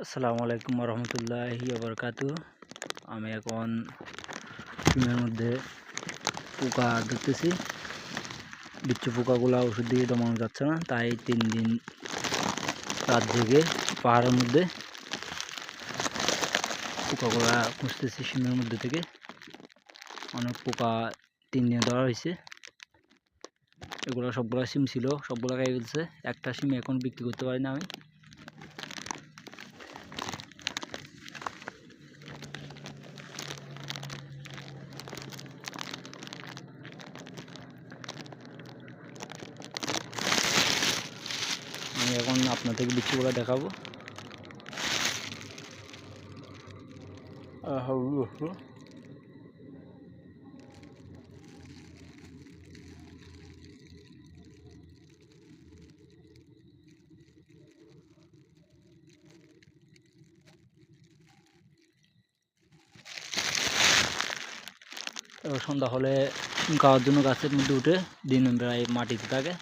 আসসালামু আলাইকুম রহমতুল্লাহি ওবরকাতু। আমি এখন ডিমের মধ্যে পোকা ধরতেছি। বিচ্ছু পোকাগুলো ওষুধ দিয়ে দমানো যাচ্ছে না, তাই 3 দিন রাত জেগে পাহাড়ের মধ্যে পোকাগুলা খুঁজতেছি। শিমের মধ্যে থেকে অনেক পোকা 3 দিনে ধরা হয়েছে। এগুলো সবগুলা শিম ছিল, সবগুলা খাই ফেলছে। একটা শিম এখন বিক্রি করতে পারি না আমি। এখন আপনাদেরকে বিচ্ছুগুলো দেখাবো। সন্ধ্যা হলে খাওয়ার জন্য গাছের মধ্যে উঠে দিন বেলায় মাটিতে থাকে।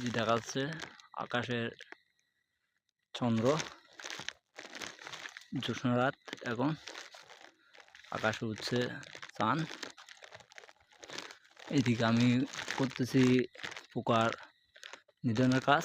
যে দেখা যাচ্ছে আকাশের চন্দ্র, জ্যোৎস্না রাত, এখন আকাশে উঠছে চাঁদ। এইদিকে আমি করতেছি পোকার নিধনের কাজ।